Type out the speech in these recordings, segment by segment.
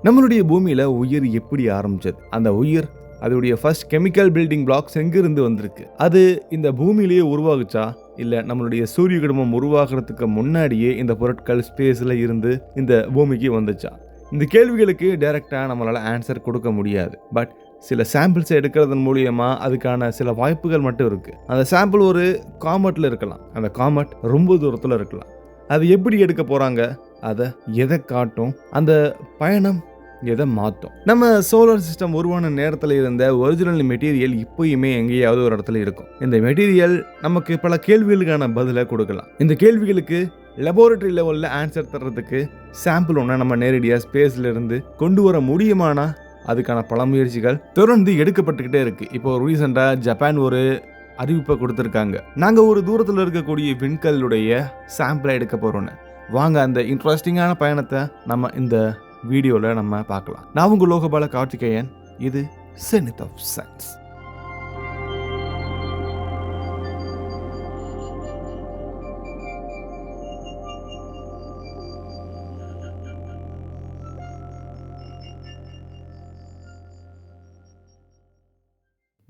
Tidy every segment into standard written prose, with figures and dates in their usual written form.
நம்மளுடைய பூமியில உயிர் எப்படி ஆரம்பிச்சது, அந்த உயிர் அதோடைய ஃபர்ஸ்ட் கெமிக்கல் பில்டிங் பிளாக்ஸ் எங்கிருந்து வந்திருக்கு, அது இந்த பூமியிலேயே உருவாகுச்சா இல்ல நம்மளுடைய சூரிய குடும்பம் உருவாகிறதுக்கு முன்னாடியே இந்த பொருட்கள் ஸ்பேஸ்ல இருந்து இந்த பூமிக்கு வந்துச்சா? இந்த கேள்விகளுக்கு டைரக்டா நம்மளால ஆன்சர் கொடுக்க முடியாது. பட் சில சாம்பிள்ஸ் எடுக்கிறதன் மூலியமா அதுக்கான சில வாய்ப்புகள் மட்டும் இருக்கு. அந்த சாம்பிள் ஒரு காமெட்ல இருக்கலாம், அந்த காமெட் ரொம்ப தூரத்துல இருக்கலாம். அது எப்படி எடுக்க போறாங்க, அதை எதை காட்டும், அந்த பயணம் எதை மாற்றும். நம்ம சோலார் சிஸ்டம் உருவான நேரத்தில் இருந்த ஒரிஜினல் மெட்டீரியல் இப்போயுமே எங்கேயாவது ஒரு இடத்துல இருக்கும். இந்த மெட்டீரியல் நமக்கு பல கேள்விகளுக்கான பதிலை கொடுக்கலாம். இந்த கேள்விகளுக்கு லெபார்டரி லெவலில் ஆன்சர் தர்றதுக்கு சாம்பிள் ஒன்று நம்ம நேரடியாக ஸ்பேஸ்ல இருந்து கொண்டு வர முடியுமானா அதுக்கான பல முயற்சிகள் தொடர்ந்து எடுக்கப்பட்டுக்கிட்டே இருக்கு. இப்போ ரீசெண்டாக ஜப்பான் ஒரு அறிவிப்பை கொடுத்துருக்காங்க, நாங்கள் ஒரு தூரத்தில் இருக்கக்கூடிய விண்கல்லுடைய சாம்பிளை எடுக்க போகிறோன்னு. வாங்க அந்த இன்ட்ரெஸ்டிங்கான பயணத்தை நம்ம இந்த வீடியோவில் நம்ம பார்க்கலாம். நான் உங்கள் லோகபால கார்த்திகேயன், இது செனித் ஆஃப் சயின்ஸ்.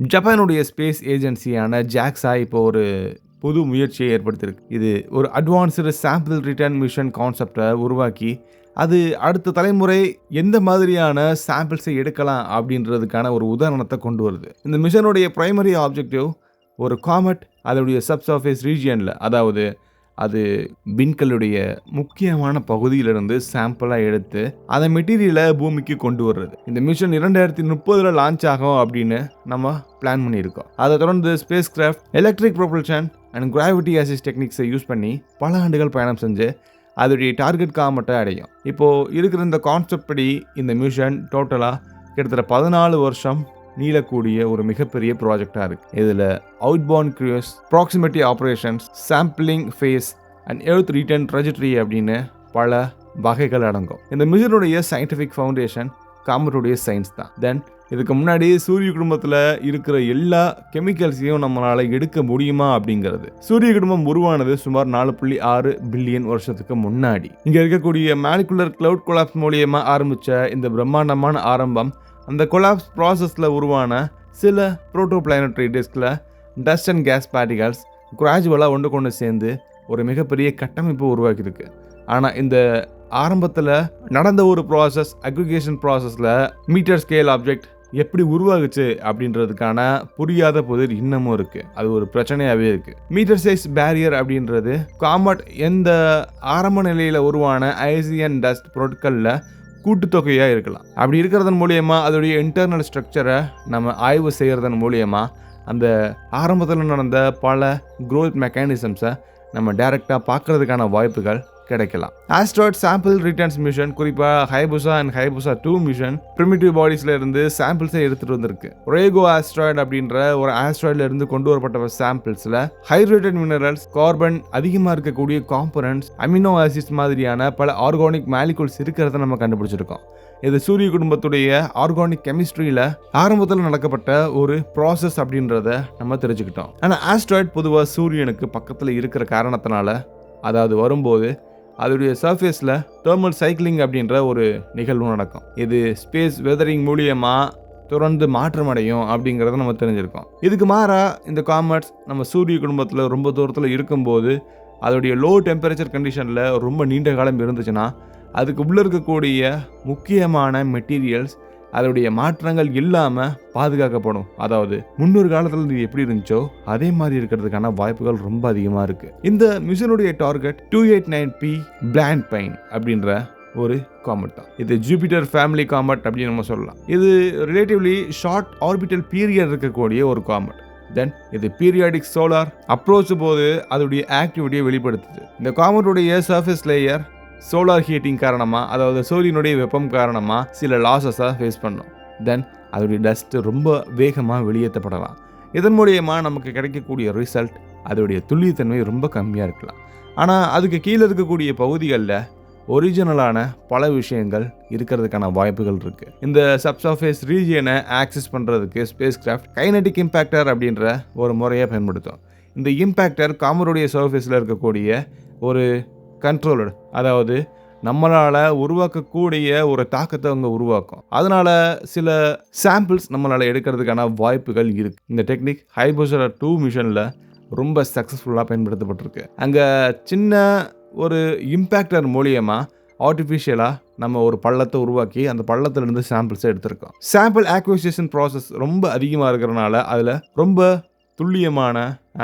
ஜப்பானுடைய ஸ்பேஸ் ஏஜென்சியான ஜாக்ஸா இப்போ ஒரு புது முயற்சியை ஏற்படுத்தியிருக்கு. இது ஒரு அட்வான்ஸ்டு சாம்பிள் ரிட்டர்ன் மிஷன் கான்செப்டை உருவாக்கி அது அடுத்த தலைமுறை எந்த மாதிரியான சாம்பிள்ஸை எடுக்கலாம் அப்படின்றதுக்கான ஒரு உதாரணத்தை கொண்டு வருது. இந்த மிஷனுடைய பிரைமரி ஆப்ஜெக்டிவ் ஒரு காமெட் அதோடைய சப்சர்ஃபேஸ் ரீஜியனில், அதாவது அது விண்கல்லுடைய முக்கியமான பகுதியிலிருந்து சாம்பிளாக எடுத்து அந்த மெட்டீரியலை பூமிக்கு கொண்டு வர்றது. இந்த மிஷன் 2030 லான்ச் ஆகும் அப்படின்னு நம்ம பிளான் பண்ணியிருக்கோம். அதை தொடர்ந்து spacecraft electric propulsion and gravity assist டெக்னிக்ஸை யூஸ் பண்ணி பல ஆண்டுகள் பயணம் செஞ்சு அதோடைய டார்கெட் காமெட்டை அடையும். இப்போது இருக்கிற இந்த கான்செப்ட் படி இந்த மிஷன் டோட்டலாக கிட்டத்தட்ட 14 வருஷம் நீளக்கூடிய ஒரு மிகப்பெரிய ப்ராஜெக்டாக இருக்குது. இதில் outbound cruise, proximity operations, sampling phase and earth return trajectory அப்படின்னு பல வகைகள் அடங்கும். இந்த மிஷனுடைய சயின்டிஃபிக் ஃபவுண்டேஷன் காமெட்டுடைய சயின்ஸ் தான். தென் இதுக்கு முன்னாடி சூரிய குடும்பத்தில் இருக்கிற எல்லா கெமிக்கல்ஸையும் நம்மளால் எடுக்க முடியுமா அப்படிங்கிறது. சூரிய குடும்பம் உருவானது சுமார் 4.6 பில்லியன் வருஷத்துக்கு முன்னாடி. இங்கே இருக்கக்கூடிய மாலிகுலர் கிளவுட் கொலாப்ஸ் மூலியமாக ஆரம்பித்த இந்த பிரம்மாண்டமான ஆரம்பம் அந்த கொலாப்ஸ் ப்ராசஸில் உருவான சில புரோட்டோபிளானட்டரி டிஸ்கில் டஸ்ட் அண்ட் கேஸ் பார்ட்டிகல்ஸ் கிராஜுவலாக ஒன்று கொண்டு சேர்ந்து ஒரு மிகப்பெரிய கட்டமைப்பு உருவாக்கியிருக்கு. ஆனால் இந்த ஆரம்பத்தில் நடந்த ஒரு ப்ராசஸ், அக்ரிகேஷன் ப்ராசஸில் மீட்டர் ஸ்கேல் ஆப்ஜெக்ட் எப்படி உருவாகுச்சு அப்படின்றதுக்கான புரியாத புதிர் இன்னமும் இருக்குது. அது ஒரு பிரச்சனையாகவே இருக்குது. மீட்டர் சைஸ் பேரியர் அப்படின்றது காமெட் எந்த ஆரம்ப நிலையில் உருவான ஐசியன் டஸ்ட் பொருட்களில் கூட்டுத்தொகையாக இருக்கலாம். அப்படி இருக்கிறதன் மூலயமா அதோடைய இன்டர்னல் ஸ்ட்ரக்சரை நம்ம ஆய்வு செய்கிறதன் மூலயமா அந்த ஆரம்பத்தில் நடந்த பல க்ரோத் மெக்கானிசம்ஸை நம்ம டைரெக்டாக பார்க்கறதுக்கான வாய்ப்புகள் கிடைக்கலாம். ஆஸ்ட்ராய்ட் சாம்பிள் ரிட்டர்ன்ஸ் மிஷன், குறிப்பாக ஹைபுசா அண்ட் ஹைபுசா 2 மிஷன் பிரிமிட்டிவ் பாடிஸ்ல இருந்து சாம்பிள்ஸை எடுத்துட்டு வந்திருக்கு. ரேகோ ஆஸ்ட்ராய்டு அப்படின்ற ஒரு ஆஸ்ட்ராய்ட்ல இருந்து கொண்டு வரப்பட்ட சாம்பிள்ஸ்ல ஹைட்ரேட்டட் மினரல்ஸ், கார்பன் அதிகமாக இருக்கக்கூடிய காம்பனன்ட்ஸ், அமினோ ஆசிட்ஸ் மாதிரியான பல ஆர்கானிக் மாலிகுல்ஸ் இருக்கிறத நம்ம கண்டுபிடிச்சிருக்கோம். இது சூரிய குடும்பத்துடைய ஆர்கானிக் கெமிஸ்ட்ரியில் ஆரம்பத்தில் நடக்கப்பட்ட ஒரு ப்ராசஸ் அப்படின்றத நம்ம தெரிஞ்சுக்கிட்டோம். ஆனால் ஆஸ்ட்ராய்ட் பொதுவாக சூரியனுக்கு பக்கத்தில் இருக்கிற காரணத்தினால, அதாவது வரும்போது அதோடைய சர்ஃபேஸில் தெர்மல் சைக்கிளிங் அப்படின்ற ஒரு நிகழ்வு நடக்கும். இது ஸ்பேஸ் வெதரிங் மூலியமாக தொடர்ந்து மாற்றம் அடையும் அப்படிங்கிறத நம்ம தெரிஞ்சிருக்கோம். இதுக்கு மாறாக இந்த காமெட்ஸ் நம்ம சூரிய குடும்பத்தில் ரொம்ப தூரத்தில் இருக்கும்போது அதோடைய லோ டெம்பரேச்சர் கண்டிஷனில் ரொம்ப நீண்ட காலம் இருந்துச்சுன்னா அதுக்கு உள்ளே இருக்கக்கூடிய முக்கியமான மெட்டீரியல்ஸ் அதோடைய மாற்றங்கள் இல்லாமல் பாதுகாக்கப்படும். அதாவது முன்னொரு காலத்தில் இது எப்படி இருந்துச்சோ அதே மாதிரி இருக்கிறதுக்கான வாய்ப்புகள் ரொம்ப அதிகமாக இருக்குது. இந்த மிஷனுடைய டார்கெட் 289P பிளாண்ட் பைன் அப்படின்ற ஒரு காமெட் தான். இது ஜூபிட்டர் ஃபேமிலி காமெட் அப்படின்னு நம்ம சொல்லலாம். இது ரிலேட்டிவ்லி ஷார்ட் ஆர்பிட்டல் பீரியட் இருக்கக்கூடிய ஒரு காமெட். தென் இது பீரியாடிக் சோலார் அப்ரோச் போது அதோடைய ஆக்டிவிட்டியை வெளிப்படுத்துது. இந்த காமெட்டுடைய சர்ஃபேஸ் லேயர் சோலார் ஹீட்டிங் காரணமாக, அதாவது சூரியனுடைய வெப்பம் காரணமாக சில லாஸஸை ஃபேஸ் பண்ணும். தென் அதோடைய டஸ்ட் ரொம்ப வேகமாக வெளியேற்றப்படலாம். இதன் மூலியமாக நமக்கு கிடைக்கக்கூடிய ரிசல்ட் அதோடைய துல்லியத்தன்மை ரொம்ப கம்மியாக இருக்கலாம். ஆனால் அதுக்கு கீழே இருக்கக்கூடிய பகுதிகளில் ஒரிஜினலான பல விஷயங்கள் இருக்கிறதுக்கான வாய்ப்புகள் இருக்குது. இந்த சப்சர்ஃபேஸ் ரீஜியனை ஆக்சஸ் பண்ணுறதுக்கு ஸ்பேஸ் கிராஃப்ட் கைனடிக் இம்பேக்டர் அப்படின்ற ஒரு முறையை பயன்படுத்தும். இந்த இம்பேக்டர் காமெட்டுடைய சர்ஃபேஸில் இருக்கக்கூடிய ஒரு கண்ட்ரோலர், அதாவது நம்மளால் உருவாக்கக்கூடிய ஒரு தாக்கத்தை அவங்க உருவாக்கும். அதனால் சில சாம்பிள்ஸ் நம்மளால் எடுக்கிறதுக்கான வாய்ப்புகள் இருக்குது. இந்த டெக்னிக் ஹைபோசரா 2 மிஷனில் ரொம்ப சக்ஸஸ்ஃபுல்லாக பயன்படுத்தப்பட்டிருக்கு. அங்கே சின்ன ஒரு இம்பேக்டர் மூலியமாக ஆர்டிஃபிஷியலாக நம்ம ஒரு பள்ளத்தை உருவாக்கி அந்த பள்ளத்திலிருந்து சாம்பிள்ஸை எடுத்திருக்கோம். சாம்பிள் ஆக்விசிஷன் ப்ராசஸ் ரொம்ப அதிகமாக இருக்கிறனால அதில் ரொம்ப துல்லியமான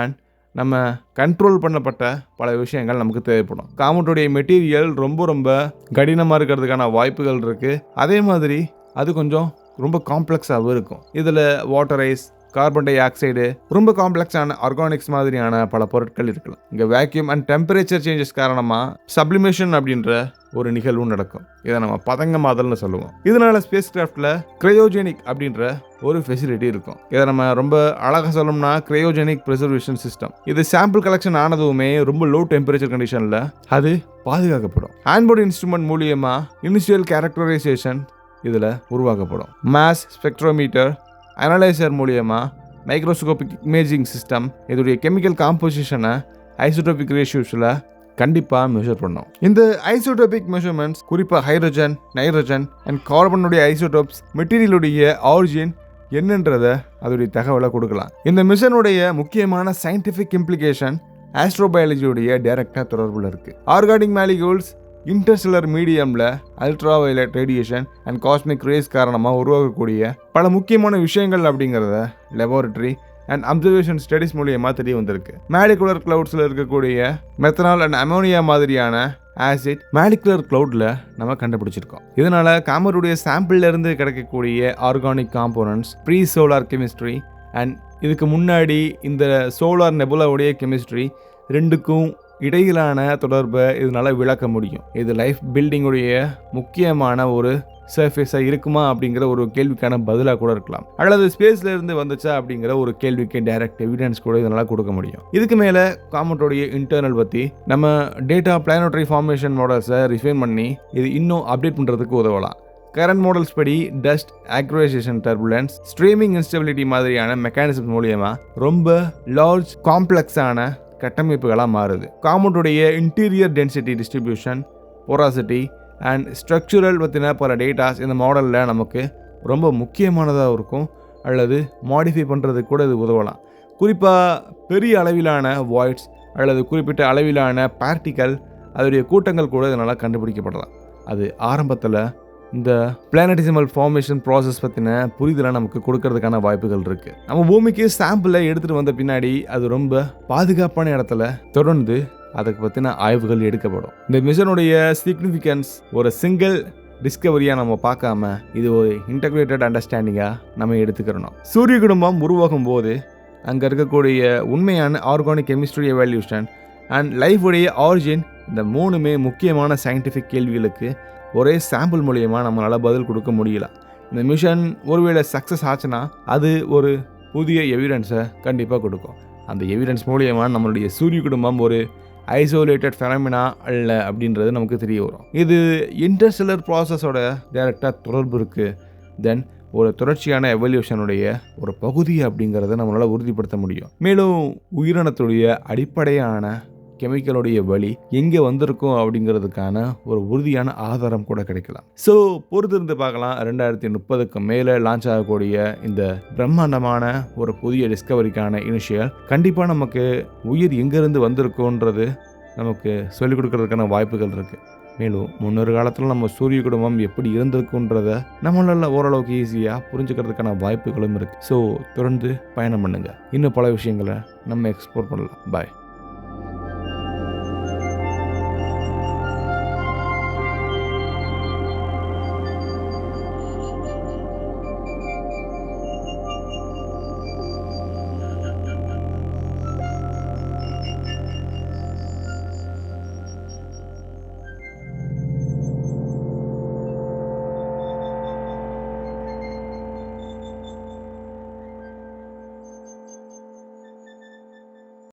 அண்ட் நம்ம கண்ட்ரோல் பண்ணப்பட்ட பல விஷயங்கள் நமக்கு தேவைப்படும். காமெட்டுடைய மெட்டீரியல் ரொம்ப கடினமாக இருக்கிறதுக்கான வாய்ப்புகள் இருக்குது. அதே மாதிரி அது கொஞ்சம் ரொம்ப காம்ப்ளெக்ஸாகவும் இருக்கும். இதில் water ice, carbon dioxide, ரொம்ப காம்ப்ளெக்ஸான ஆர்கானிக்ஸ் மாதிரியான பல பொருட்கள் இருக்கலாம். இங்கே வேக்யூம் அண்ட் டெம்பரேச்சர் சேஞ்சஸ் காரணமாக சப்ளிமேஷன் அப்படின்ற ஒரு நிகழ்வு நடக்கும். இதை நம்ம பதங்கமாதல்னு சொல்லுவோம். இதனால ஸ்பேஸ் கிராஃப்டில் கிரையோஜெனிக் அப்படின்ற ஒரு ஃபெசிலிட்டி இருக்கும். இதை நம்ம ரொம்ப அழகாக சொல்லணும்னா கிரையோஜெனிக் ப்ரிசர்வேஷன் சிஸ்டம். இது சாம்பிள் கலெக்ஷன் ஆனதுமே ரொம்ப லோ டெம்பரேச்சர் கண்டிஷனில் அது பாதுகாக்கப்படும். ஹேண்ட்போர்ட் இன்ஸ்ட்ருமெண்ட் மூலியமாக இனிஷியல் கேரக்டரைசேஷன் இதில் உருவாக்கப்படும். மாஸ் ஸ்பெக்ட்ரோமீட்டர் அனலைசர் மூலியமாக மைக்ரோஸ்கோபிக் இமேஜிங் சிஸ்டம் இதோடைய கெமிக்கல் காம்போசிஷனை ஐசோடோபிக் ரேஷியோஸில் கண்டிப்பாக மெஷர் பண்ணும். இந்த ஐசோடோபிக் மெஷர்மெண்ட்ஸ் குறிப்பாக ஹைட்ரஜன், நைட்ரஜன் அண்ட் கார்பனுடைய ஐசோடோப்ஸ் மெட்டீரியலுடைய ஆரிஜின் என்னன்றதை அதோடைய தகவலை கொடுக்கலாம். இந்த மிஷனுடைய முக்கியமான சயின்டிஃபிக் இம்ப்ளிகேஷன் ஆஸ்ட்ரோபயாலஜியுடைய டைரக்டாக தொடர்பில் இருக்குது. ஆர்கானிக் மாலிகூல்ஸ் இன்டர்ஸ்டெல்லர் மீடியமில் ultra violet radiation and cosmic race காரணமாக உருவாக்கக்கூடிய பல முக்கியமான விஷயங்கள் அப்படிங்கிறத லெபார்டரி அண்ட் அப்சர்வேஷன் ஸ்டடிஸ் மூலியமாக தெரிய வந்திருக்கு. மாலிகுலர் கிளவுட்ஸில் இருக்கக்கூடிய மெத்தனால் அண்ட் அமோனியா மாதிரியான ஆசிட் மாலிகுலர் கிளவுடில் நம்ம கண்டுபிடிச்சிருக்கோம். இதனால் காமருடைய சாம்பிள்ல இருந்து கிடைக்கக்கூடிய organic components, pre solar chemistry and இதுக்கு முன்னாடி இந்த சோலார் நெபுலாவுடைய கெமிஸ்ட்ரி ரெண்டுக்கும் இடையிலான தொடர்பை இதனால் விளக்க முடியும். இது லைஃப் பில்டிங்குடைய முக்கியமான ஒரு சர்ஃபேஸாக இருக்குமா அப்படிங்கிற ஒரு கேள்விக்கான பதிலாக கூட இருக்கலாம். அல்லது ஸ்பேஸில் இருந்து வந்துச்சா அப்படிங்கிற ஒரு கேள்விக்கு டைரக்ட் எவிடன்ஸ் கூட இதனால் கொடுக்க முடியும். இதுக்கு மேலே காமெட்டோடைய இன்டர்னல் பற்றி நம்ம டேட்டா பிளானட்டரி ஃபார்மேஷன் மாடல்ஸை ரிஃபைன் பண்ணி இது இன்னும் அப்டேட் பண்ணுறதுக்கு உதவலாம். கரண்ட் மாடல்ஸ் படி dust, accretion, turbulence, streaming instability மாதிரியான மெக்கானிசம் மூலியமாக ரொம்ப லார்ஜ் காம்ப்ளெக்ஸான கட்டமைப்புகளாக மாறுது. காமெட்டுடைய interior density distribution, porosity and structural பற்றின பல டேட்டாஸ் இந்த மாடலில் நமக்கு ரொம்ப முக்கியமானதாக இருக்கும். அல்லது மாடிஃபை பண்ணுறதுக்கு கூட இது உதவலாம். குறிப்பாக பெரிய அளவிலான வாய்ட்ஸ் அல்லது குறிப்பிட்ட அளவிலான பார்ட்டிக்கல் அதோடைய கூட்டங்கள் கூட இதனால் கண்டுபிடிக்கப்படலாம். அது ஆரம்பத்தில் இந்த பிளானட்டிசிமல் ஃபார்மேஷன் ப்ராசஸ் பற்றின புரிதலை நமக்கு கொடுக்கறதுக்கான வாய்ப்புகள் இருக்குது. நம்ம பூமிக்கு சாம்பிளை எடுத்துகிட்டு வந்த பின்னாடி அது ரொம்ப பாதுகாப்பான இடத்துல தொடர்ந்து அதுக்கு பற்றின ஆய்வுகள் எடுக்கப்படும். இந்த மிஷனுடைய சிக்னிஃபிகன்ஸ் ஒரு சிங்கிள் டிஸ்கவரியாக நம்ம பார்க்காம இது ஒரு இன்டகிரேட்டட் அண்டர்ஸ்டாண்டிங்காக நம்ம எடுத்துக்கிறணும். சூரிய குடும்பம் உருவாகும் போது அங்கே இருக்கக்கூடிய உண்மையான ஆர்கானிக் கெமிஸ்ட்ரி எவல்யூஷன் அண்ட் லைஃபுடைய ஆரிஜின், இந்த மூணுமே முக்கியமான சயின்டிஃபிக் கேள்விகளுக்கு ஒரே சாம்பிள் மூலியமாக நம்மளால் பதில் கொடுக்க முடியல. இந்த மிஷன் ஒருவேளை சக்ஸஸ் ஆச்சுன்னா அது ஒரு புதிய எவிடன்ஸை கண்டிப்பாக கொடுக்கும். அந்த எவிடன்ஸ் மூலியமாக நம்மளுடைய சூரிய குடும்பம் ஒரு ஐசோலேட்டட் ஃபெனமினா அல்ல அப்படின்றது நமக்கு தெரிய வரும். இது இன்டர்ஸ்டெல்லர் ப்ராசஸோட டைரக்டாக தொடர்பு இருக்குது. தென் ஒரு தொடர்ச்சியான எவல்யூஷனுடைய ஒரு பகுதி அப்படிங்கிறத நம்மளால் உறுதிப்படுத்த முடியும். மேலும் உயிரினத்துடைய அடிப்படையான கெமிக்கலுடைய வழி எங்கே வந்திருக்கும் அப்படிங்கிறதுக்கான ஒரு உறுதியான ஆதாரம் கூட கிடைக்கலாம். ஸோ பொறுத்திருந்து பார்க்கலாம். 2030க்கு மேலே லான்ச் ஆகக்கூடிய இந்த பிரம்மாண்டமான ஒரு புதிய டிஸ்கவரிக்கான இனிஷியல் கண்டிப்பாக நமக்கு உயிர் எங்கேருந்து வந்திருக்குன்றது நமக்கு சொல்லிக் கொடுக்கறதுக்கான வாய்ப்புகள் இருக்குது. மேலும் முன்னொரு காலத்தில் நம்ம சூரிய குடும்பம் எப்படி இருந்திருக்குன்றத நம்மளால் ஓரளவுக்கு ஈஸியாக புரிஞ்சுக்கிறதுக்கான வாய்ப்புகளும் இருக்குது. ஸோ தொடர்ந்து பயணம் பண்ணுங்கள். இன்னும் பல விஷயங்களை நம்ம எக்ஸ்ப்ளோர் பண்ணலாம். பாய்.